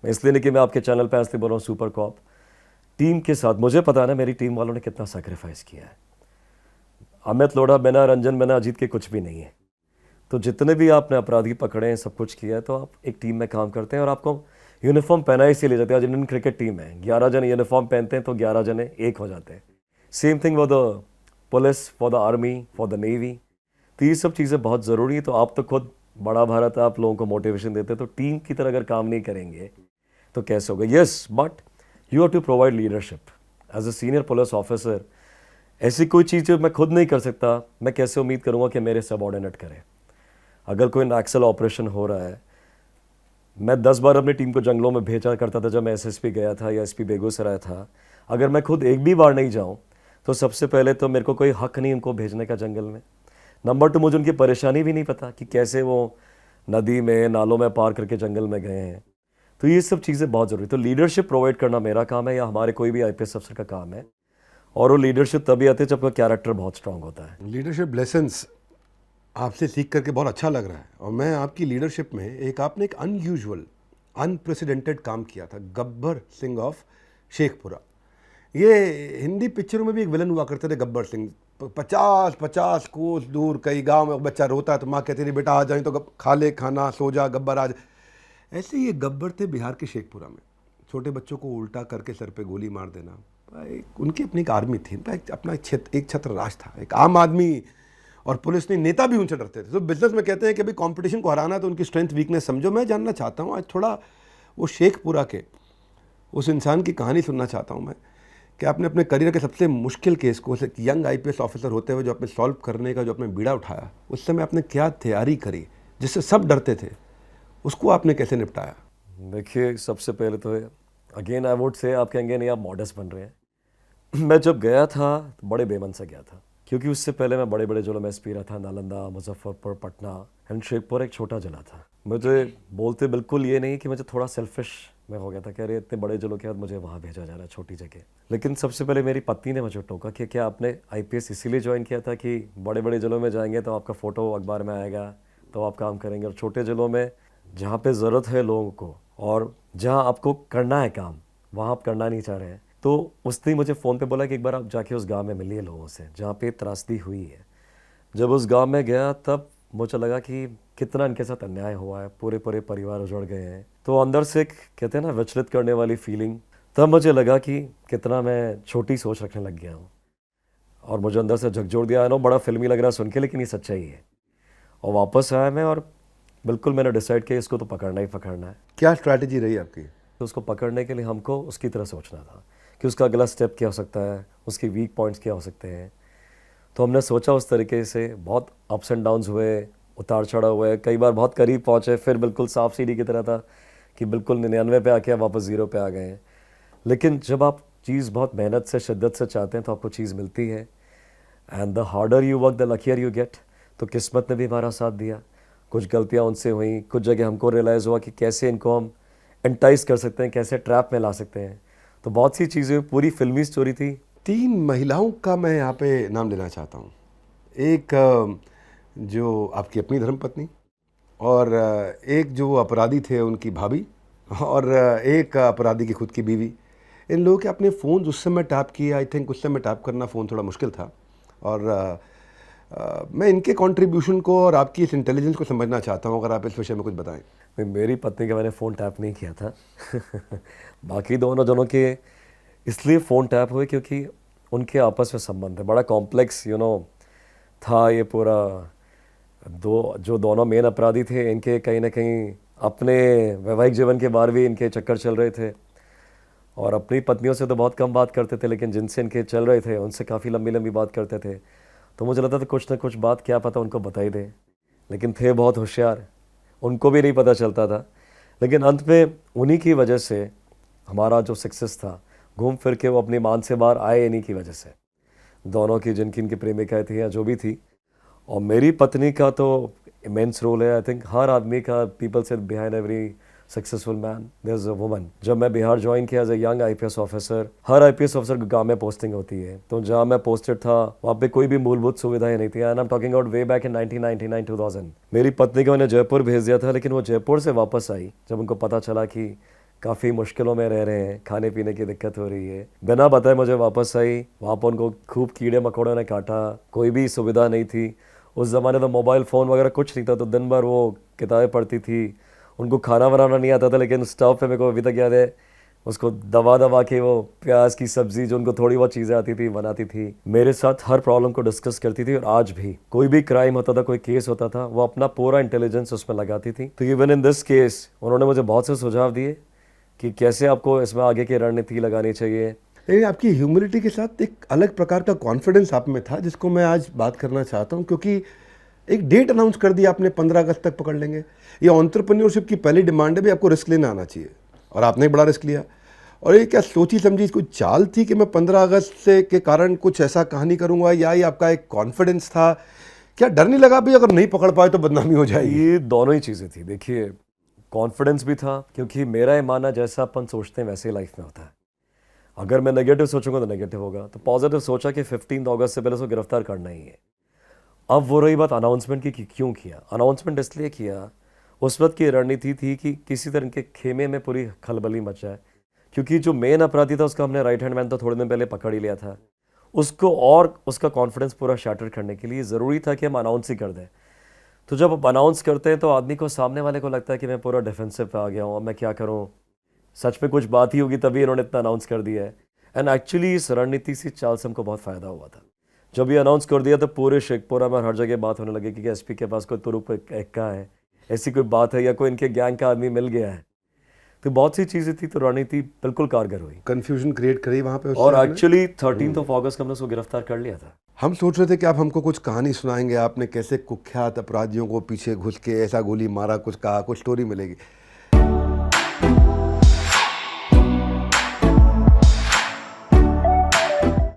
इसलिए नहीं कि मैं आपके चैनल पे इसलिए बोल रहा हूँ सुपर कॉप। टीम के साथ मुझे पता है ना मेरी टीम वालों ने कितना सेक्रीफाइस किया है। अमित लोढ़ा बिना रंजन बिना अजीत के कुछ भी नहीं है। तो जितने भी आपने अपराधी पकड़े हैं, सब कुछ किया है, तो आप एक टीम में काम करते हैं और आपको यूनिफॉर्म पहना इसीलिए जाते हैं। आज इंडियन क्रिकेट टीम है, 11 जने यूनिफॉर्म पहनते हैं तो 11 जने एक हो जाते हैं। Same thing for the police, for the army, for the navy. तो ये सब चीज़ें बहुत ज़रूरी है। तो आप तो खुद बड़ा भारत है, आप लोगों को मोटिवेशन देते हैं, तो टीम की तरह अगर काम नहीं करेंगे तो कैसे होगा। Yes, but you have to provide leadership as a senior police officer. ऐसी कोई चीज़ जो मैं खुद नहीं कर सकता, मैं कैसे उम्मीद करूँगा कि मेरे सबऑर्डिनेट करें। अगर कोई नक्सल ऑपरेशन हो रहा है, मैं 10 बार अपनी टीम को जंगलों में भेजा करता था जब मैं एसएसपी गया था या एसपी बेगूसराय था। अगर मैं खुद एक भी बार नहीं जाऊं तो सबसे पहले तो मेरे को कोई हक नहीं उनको भेजने का जंगल में। नंबर 2, मुझे उनकी परेशानी भी नहीं पता कि कैसे वो नदी में नालों में पार करके जंगल में गए हैं। तो ये सब चीज़ें बहुत ज़रूरी। तो लीडरशिप प्रोवाइड करना मेरा काम है या हमारे कोई भी आईपीएस अफसर का काम है। और वो लीडरशिप तभी आती है जब आपका कैरेक्टर बहुत स्ट्रांग होता है। लीडरशिप लेसन्स आपसे सीख करके बहुत अच्छा लग रहा है। और मैं आपकी लीडरशिप में आपने एक अनयूजुअल अनप्रेसिडेंटेड काम किया था, गब्बर सिंह ऑफ शेखपुरा। ये हिंदी पिक्चरों में भी एक विलन हुआ करते थे गब्बर सिंह। 50-50 कोस दूर कई गांव में बच्चा रोता है तो माँ कहती थी बेटा आ जाए तो खा ले खाना, सो जा, गब्बर आज। ऐसे ये गब्बर थे बिहार के शेखपुरा में। छोटे बच्चों को उल्टा करके सर पे गोली मार देना। उनकी अपनी एक आर्मी थी, अपना एक छत्र राज था, एक आम आदमी और पुलिस नहीं, नेता भी उनसे डरते थे। तो बिजनेस में कहते हैं कि भाई कंपटीशन को हराना है तो उनकी स्ट्रेंथ वीकनेस समझो। मैं जानना चाहता हूँ आज थोड़ा वो शेखपुरा के उस इंसान की कहानी सुनना चाहता हूँ मैं, कि आपने अपने करियर के सबसे मुश्किल केस को एक यंग आईपीएस ऑफिसर होते हुए जो आपने सॉल्व करने का जो आपने बीड़ा उठाया, उस समय आपने क्या तैयारी करी जिससे सब डरते थे, उसको आपने कैसे निपटाया? देखिए, सबसे पहले तो अगेन आई वुड से, आप कहेंगे नहीं आप मॉडर्स बन रहे हैं। मैं जब गया था तो बड़े बेमन से गया था, क्योंकि उससे पहले मैं बड़े बड़े जिलों में एसपी रहा था, नालंदा, मुजफ्फरपुर, पटना एंड शेखपुर एक छोटा जिला था। मुझे बोलते बिल्कुल ये नहीं कि मुझे थोड़ा सेल्फिश में हो गया था कि अरे इतने बड़े जिलों के बाद मुझे वहाँ भेजा जा रहा है, छोटी जगह। लेकिन सबसे पहले मेरी पत्नी ने मुझे टोका कि क्या आपने आईपीएस इसीलिए ज्वाइन किया था कि बड़े बड़े जिलों में जाएंगे तो आपका फ़ोटो अखबार में आएगा तो आप काम करेंगे, और छोटे जिलों में जहाँ पे ज़रूरत है लोगों को और जहाँ आपको करना है काम, वहाँ आप करना नहीं चाह रहे हैं। तो उसने मुझे फ़ोन पे बोला कि एक बार आप जाके उस गांव में मिलिए लोगों से जहाँ पे त्रासदी हुई है। जब उस गांव में गया तब मुझे लगा कि कितना इनके साथ अन्याय हुआ है, पूरे पूरे परिवार उजड़ गए हैं। तो अंदर से एक कहते हैं ना विचलित करने वाली फीलिंग, तब मुझे लगा कि कितना मैं छोटी सोच रखने लग गया हूँ और मुझे अंदर से झकझोर दिया। नो बड़ा फिल्मी लग रहा है सुन के, लेकिन ये सच्चाई है। और वापस आया मैं और बिल्कुल मैंने डिसाइड किया इसको तो पकड़ना ही पकड़ना है। क्या स्ट्रैटेजी रही आपकी? तो उसको पकड़ने के लिए हमको उसकी तरह सोचना था कि उसका अगला स्टेप क्या हो सकता है, उसकी वीक पॉइंट्स क्या हो सकते हैं। तो हमने सोचा उस तरीके से। बहुत अप्स एंड डाउन्स हुए, उतार चढ़ाव हुए, कई बार बहुत करीब पहुँचे, फिर बिल्कुल साफ सीढ़ी की तरह था कि बिल्कुल 99 पे आके वापस 0 पे आ गए हैं। लेकिन जब आप चीज़ बहुत मेहनत से, शिद्दत से चाहते हैं तो आपको चीज़ मिलती है। And the harder you work the luckier you get. तो किस्मत ने भी हमारा साथ दिया। कुछ गलतियाँ उनसे हुई, कुछ जगह हमको रियलाइज़ हुआ कि कैसे इनको हम एंटाइज कर सकते हैं, कैसे ट्रैप में ला सकते हैं। तो बहुत सी चीज़ें, पूरी फिल्मी स्टोरी थी। 3 महिलाओं का मैं यहाँ पे नाम लेना चाहता हूँ। एक जो आपकी अपनी धर्मपत्नी, और एक जो अपराधी थे उनकी भाभी, और एक अपराधी की खुद की बीवी। इन लोगों के अपने फ़ोन उस समय टैप किए। आई थिंक उस समय टैप करना फ़ोन थोड़ा मुश्किल था। और मैं इनके कंट्रीब्यूशन को और आपकी इस इंटेलिजेंस को समझना चाहता हूँ, अगर आप इस विषय में कुछ बताएं। नहीं, मेरी पत्नी का मैंने फ़ोन टैप नहीं किया था। बाकी दोनों जनों के इसलिए फ़ोन टैप हुए क्योंकि उनके आपस में संबंध है, बड़ा कॉम्प्लेक्स था ये पूरा। जो दोनों मेन अपराधी थे, इनके कहीं ना कहीं अपने वैवाहिक जीवन के बारे भी इनके चक्कर चल रहे थे, और अपनी पत्नियों से तो बहुत कम बात करते थे, लेकिन जिनसे इनके चल रहे थे उनसे काफ़ी लंबी लंबी बात करते थे। तो मुझे लगता था कुछ ना कुछ बात क्या पता उनको बता ही दे, लेकिन थे बहुत होशियार, उनको भी नहीं पता चलता था। लेकिन अंत में उन्हीं की वजह से हमारा जो सक्सेस था, घूम फिर के वो अपनी मान से बाहर आए इन्हीं की वजह से, दोनों की, जिनकी इनकी प्रेमिकाएँ थी या जो भी थी। और मेरी पत्नी का तो इमेंस रोल है। आई थिंक हर आदमी का, पीपल से behind every successful man there is a woman. जब मैं बिहार ज्वाइन किया as a young IPS officer, हर आईपीएस ऑफिसर गांव में पोस्टिंग होती है, तो जहाँ मैं पोस्टेड था वहाँ पे कोई भी मूलभूत सुविधाएं नहीं थी। And I am talking about way back in 1999 2000। मेरी पत्नी को मैंने जयपुर भेज दिया था, लेकिन वो जयपुर से वापस आई जब उनको पता चला कि काफ़ी मुश्किलों में रह रहे हैं, खाने पीने की दिक्कत हो रही है। बिना बताए मुझे वापस आई, वहाँ पर उनको खूब कीड़े मकोड़ों ने काटा, कोई भी सुविधा नहीं थी। उस ज़माने तो मोबाइल फ़ोन वगैरह कुछ नहीं था, तो दिन भर वो किताबें पढ़ती थी। उनको खाना बनाना नहीं आता था, लेकिन स्टोव पे मेरे को अभी तक याद है, उसको दबा दबा के वो प्याज की सब्ज़ी, जो उनको थोड़ी बहुत चीज़ें आती थी, बनाती थी। मेरे साथ हर प्रॉब्लम को डिस्कस करती थी, और आज भी कोई भी क्राइम होता था, कोई केस होता था, वो अपना पूरा इंटेलिजेंस उसमें लगाती थी। तो इवन इन दिस केस उन्होंने मुझे बहुत से सुझाव दिए कि कैसे आपको इसमें आगे की रणनीति लगानी चाहिए। लेकिन आपकी ह्यूमिलिटी के साथ एक अलग प्रकार का कॉन्फिडेंस आप में था, जिसको मैं आज बात करना चाहता हूँ, क्योंकि एक डेट अनाउंस कर दी आपने 15 अगस्त तक पकड़ लेंगे। ये एंटरप्रेन्योरशिप की पहली डिमांड है भी, आपको रिस्क लेना आना चाहिए, और आपने एक बड़ा रिस्क लिया। और ये क्या सोची समझी कोई चाल थी कि मैं 15 अगस्त से के कारण कुछ ऐसा कहानी करूँगा, या ये आपका एक कॉन्फिडेंस था? क्या डर नहीं लगा भी अगर नहीं पकड़ पाए तो बदनामी हो जाएगी? ये दोनों ही चीज़ें थी। देखिए, कॉन्फिडेंस भी था, क्योंकि मेरा ये मानना जैसा अपन सोचते हैं वैसे ही लाइफ में होता है। अगर मैं नेगेटिव सोचूंगा तो नेगेटिव होगा, तो पॉजिटिव सोचा कि 15 अगस्त से पहले उसको गिरफ्तार करना ही है। अब वो रही बात अनाउंसमेंट की कि क्यों किया। अनाउंसमेंट इसलिए किया, उस वक्त की रणनीति थी कि किसी तरह के खेमे में पूरी खलबली मच जाए, क्योंकि जो मेन अपराधी था उसका हमने राइट हैंड मैन तो थोड़े दिन पहले पकड़ ही लिया था। उसको और उसका कॉन्फिडेंस पूरा शैटर करने के लिए ज़रूरी था कि हम अनाउंस ही कर दें। तो जब आप अनाउंस करते हैं तो आदमी को, सामने वाले को लगता है कि मैं पूरा डिफेंसिव पे आ गया हूँ, अब मैं क्या करूँ, सच में कुछ बात ही होगी तभी इन्होंने इतना अनाउंस कर दिया है। एंड एक्चुअली इस रणनीति से चाल से हमको बहुत फ़ायदा हुआ था। जब ये अनाउंस कर दिया तो पूरे शेखपुरा में हर जगह बात होने लगी कि एसपी के पास कोई तुरुप एक्का है, ऐसी कोई बात है, या कोई इनके गैंग का आदमी मिल गया है। तो बहुत सी चीज़ें थी, तो रणनीति बिल्कुल कारगर हुई। कंफ्यूजन क्रिएट करी वहाँ पे उससे और आपने? एक्चुअली 13 अगस्त को हमने उसको गिरफ्तार कर लिया था। हम सोच रहे थे कि आप हमको कुछ कहानी सुनाएंगे, आपने कैसे कुख्यात अपराधियों को पीछे घुस के ऐसा गोली मारा, कुछ कहा, कुछ स्टोरी मिलेगी।